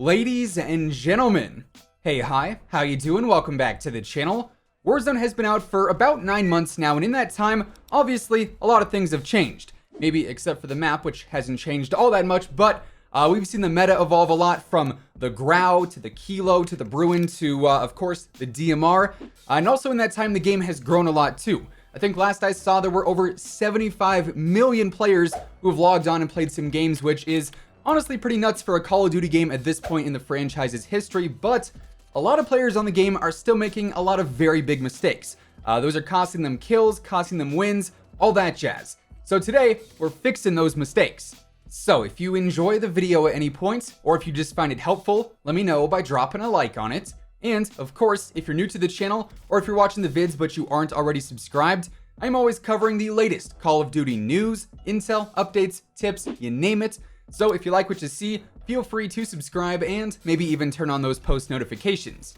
Ladies and gentlemen, hey, hi, how you doing? Welcome back to the channel. Warzone has been out for about 9 months now, and in that time, obviously, a lot of things have changed. Maybe except for the map, which hasn't changed all that much, but we've seen the meta evolve a lot, from the Grau to the Kilo to the Bruin to, of course, the DMR. And also in that time, the game has grown a lot too. I think last I saw there were over 75 million players who have logged on and played some games, which is honestly pretty nuts for a Call of Duty game at this point in the franchise's history, but a lot of players on the game are still making a lot of very big mistakes. Those are costing them kills, costing them wins, all that jazz. So today, we're fixing those mistakes. So if you enjoy the video at any point, or if you just find it helpful, let me know by dropping a like on it. And of course, if you're new to the channel, or if you're watching the vids but you aren't already subscribed, I'm always covering the latest Call of Duty news, intel, updates, tips, you name it. So if you like what you see, feel free to subscribe and maybe even turn on those post notifications.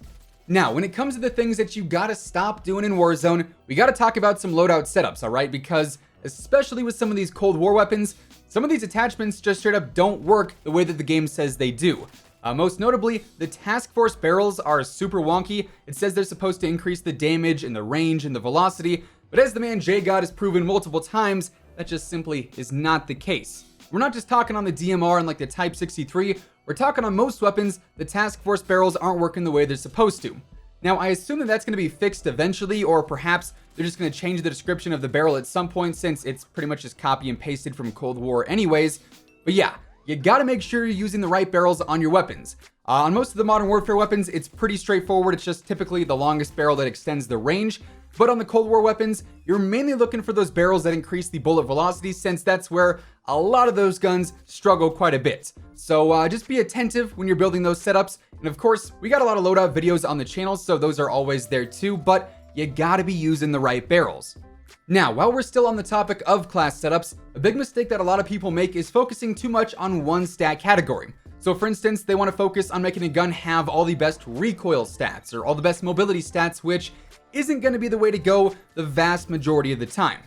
Now, when it comes to the things that you gotta stop doing in Warzone, we gotta talk about some loadout setups, alright? Because especially with some of these Cold War weapons, some of these attachments just straight up don't work the way that the game says they do. Most notably, the Task Force barrels are super wonky. It says they're supposed to increase the damage and the range and the velocity, but as the man J-God has proven multiple times, that just simply is not the case. We're not just talking on the DMR and like the Type 63, we're talking on most weapons, the Task Force barrels aren't working the way they're supposed to. Now, I assume that that's going to be fixed eventually, or perhaps they're just going to change the description of the barrel at some point, since it's pretty much just copy and pasted from Cold War anyways. But yeah, you gotta make sure you're using the right barrels on your weapons. On most of the Modern Warfare weapons, it's pretty straightforward. It's just typically the longest barrel that extends the range. But on the Cold War weapons, you're mainly looking for those barrels that increase the bullet velocity, since that's where a lot of those guns struggle quite a bit. So just be attentive when you're building those setups. And of course, we got a lot of loadout videos on the channel, so those are always there too, but you gotta be using the right barrels. Now, while we're still on the topic of class setups, a big mistake that a lot of people make is focusing too much on one stat category. So for instance, they want to focus on making a gun have all the best recoil stats or all the best mobility stats, which isn't going to be the way to go the vast majority of the time.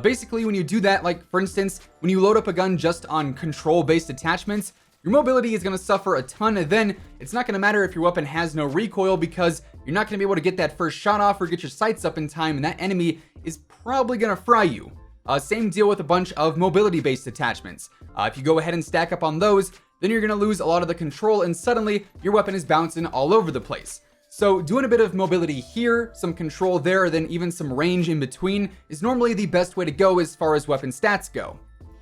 Basically, when you do that, like for instance, when you load up a gun just on control-based attachments, your mobility is going to suffer a ton, and then it's not going to matter if your weapon has no recoil, because you're not going to be able to get that first shot off or get your sights up in time, and that enemy is probably going to fry you. Same deal with a bunch of mobility-based attachments. If you go ahead and stack up on those, then you're going to lose a lot of the control, and suddenly your weapon is bouncing all over the place. So doing a bit of mobility here, some control there, then even some range in between is normally the best way to go as far as weapon stats go.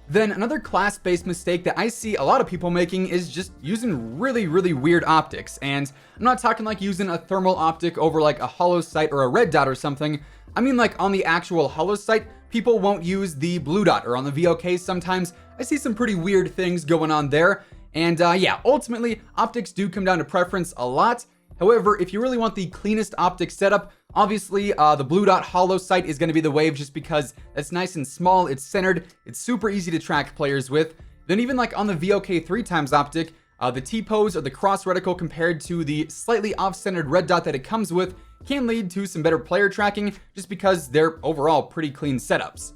Then another class-based mistake that I see a lot of people making is just using really weird optics. And I'm not talking like using a thermal optic over like a hollow sight or a red dot or something. I mean like on the actual hollow sight, people won't use the blue dot, or on the VOK sometimes. I see some pretty weird things going on there. And yeah, ultimately, optics do come down to preference a lot. However, if you really want the cleanest optic setup, obviously the blue dot hollow sight is going to be the wave, just because that's nice and small, it's centered, it's super easy to track players with. Then even like on the VOK 3x optic, the T-pose or the cross reticle compared to the slightly off-centered red dot that it comes with can lead to some better player tracking, just because they're overall pretty clean setups.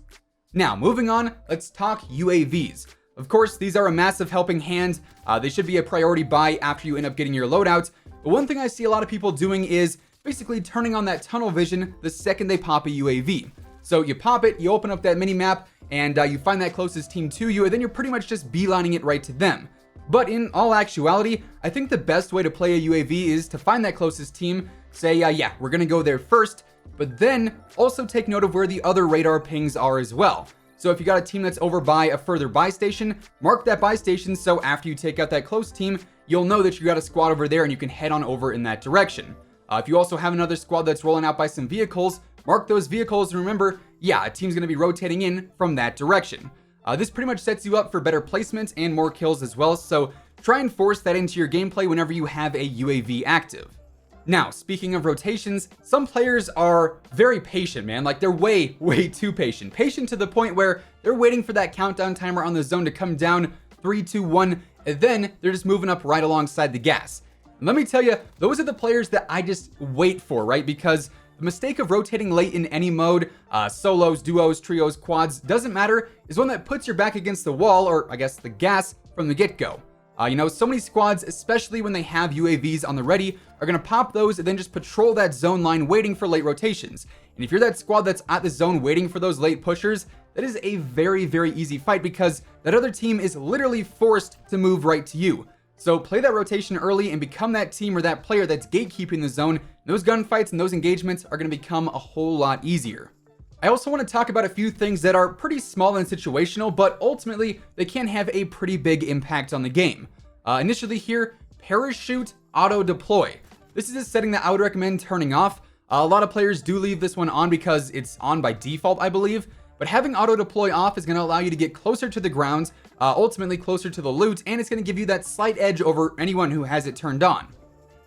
Now, moving on, let's talk UAVs. Of course, these are a massive helping hand. They should be a priority buy after you end up getting your loadout. But one thing I see a lot of people doing is basically turning on that tunnel vision the second they pop a UAV. So you pop it, you open up that mini map, and you find that closest team to you, and then you're pretty much just beelining it right to them. But in all actuality, I think the best way to play a UAV is to find that closest team, say, yeah, we're gonna go there first, but then also take note of where the other radar pings are as well. So if you got a team that's over by a further buy station, mark that buy station, so after you take out that close team, you'll know that you got a squad over there and you can head on over in that direction. If you also have another squad that's rolling out by some vehicles, mark those vehicles, and remember, yeah, a team's going to be rotating in from that direction. This pretty much sets you up for better placement and more kills as well, so try and force that into your gameplay whenever you have a UAV active. Now, speaking of rotations, some players are very patient, man. Like, they're way too patient. Patient to the point where they're waiting for that countdown timer on the zone to come down, 3, 2, 1, and then they're just moving up right alongside the gas. And let me tell you, those are the players that I just wait for, right? Because the mistake of rotating late in any mode, solos, duos, trios, quads, doesn't matter, is one that puts your back against the wall, or I guess the gas, from the get-go. So many squads, especially when they have UAVs on the ready, are going to pop those and then just patrol that zone line waiting for late rotations. And if you're that squad that's at the zone waiting for those late pushers, that is a very, very easy fight because that other team is literally forced to move right to you. So play that rotation early and become that team or that player that's gatekeeping the zone. Those gunfights and those engagements are going to become a whole lot easier. I also want to talk about a few things that are pretty small and situational, but ultimately they can have a pretty big impact on the game. Initially here, parachute auto deploy. This is a setting that I would recommend turning off. A lot of players do leave this one on because it's on by default, I believe. But having auto deploy off is going to allow you to get closer to the ground, ultimately closer to the loot, and it's going to give you that slight edge over anyone who has it turned on.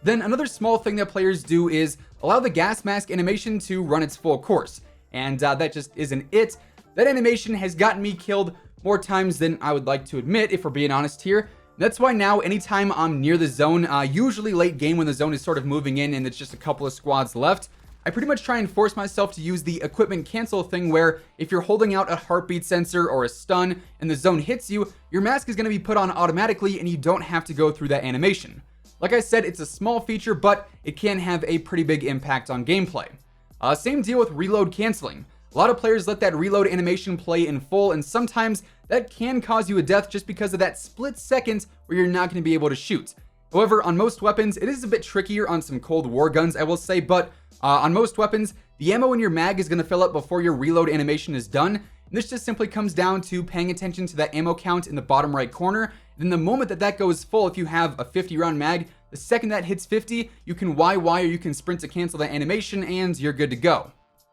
Then another small thing that players do is allow the gas mask animation to run its full course. And that just isn't it. That animation has gotten me killed more times than I would like to admit, if we're being honest here. That's why now anytime I'm near the zone, usually late game when the zone is sort of moving in and it's just a couple of squads left, I pretty much try and force myself to use the equipment cancel thing where if you're holding out a heartbeat sensor or a stun and the zone hits you, your mask is going to be put on automatically and you don't have to go through that animation. Like I said, it's a small feature, but it can have a pretty big impact on gameplay. Same deal with reload canceling. A lot of players let that reload animation play in full, and sometimes that can cause you a death just because of that split second where you're not going to be able to shoot. However, on most weapons, it is a bit trickier on some Cold War guns, I will say, but on most weapons, the ammo in your mag is going to fill up before your reload animation is done. And this just simply comes down to paying attention to that ammo count in the bottom right corner. Then the moment that goes full, if you have a 50 round mag, the second that hits 50, you can YY or you can sprint to cancel that animation and you're good to go.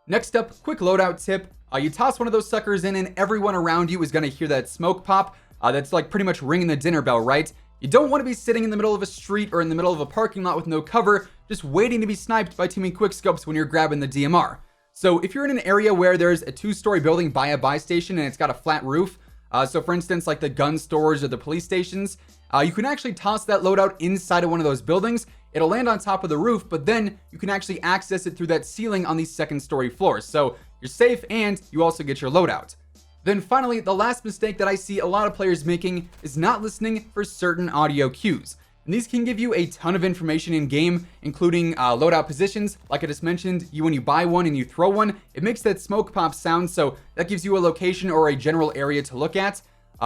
Next up, quick loadout tip. You toss one of those suckers in and everyone around you is going to hear that smoke pop. That's like pretty much ringing the dinner bell, right? You don't want to be sitting in the middle of a street or in the middle of a parking lot with no cover, just waiting to be sniped by teaming quickscopes when you're grabbing the DMR. So if you're in an area where there's a 2-story building by a buy station and it's got a flat roof, so for instance like the gun stores or the police stations, you can actually toss that loadout inside of one of those buildings. It'll land on top of the roof, but then you can actually access it through that ceiling on these 2nd story floors. So you're safe and you also get your loadout. Then finally, the last mistake that I see a lot of players making is not listening for certain audio cues. And these can give you a ton of information in game, including loadout positions. Like I just mentioned, when you buy one and you throw one, it makes that smoke pop sound, so that gives you a location or a general area to look at.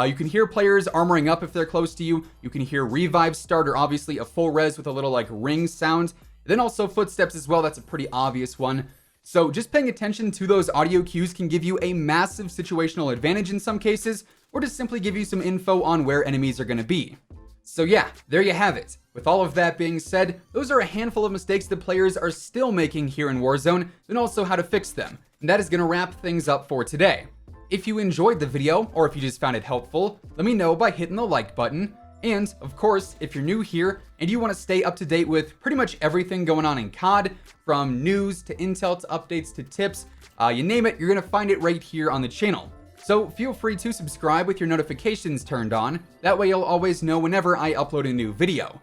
You can hear players armoring up if they're close to you. You can hear revive start, or obviously a full res with a little like ring sound. Then also footsteps as well, that's a pretty obvious one. So just paying attention to those audio cues can give you a massive situational advantage in some cases, or just simply give you some info on where enemies are going to be. So yeah, there you have it. With all of that being said, those are a handful of mistakes that players are still making here in Warzone, and also how to fix them. And that is going to wrap things up for today. If you enjoyed the video, or if you just found it helpful, let me know by hitting the like button. And of course, if you're new here and you want to stay up to date with pretty much everything going on in COD, from news to intel to updates to tips, you name it, you're going to find it right here on the channel. So feel free to subscribe with your notifications turned on. That way you'll always know whenever I upload a new video.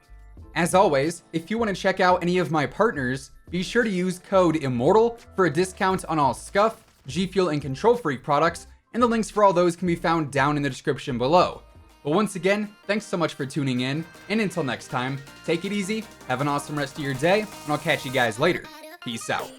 As always, if you want to check out any of my partners, be sure to use code WHosImmortal for a discount on all Scuff, G Fuel, and Control Freak products, and the links for all those can be found down in the description below. But once again, thanks so much for tuning in, and until next time, take it easy, have an awesome rest of your day, and I'll catch you guys later. Peace out.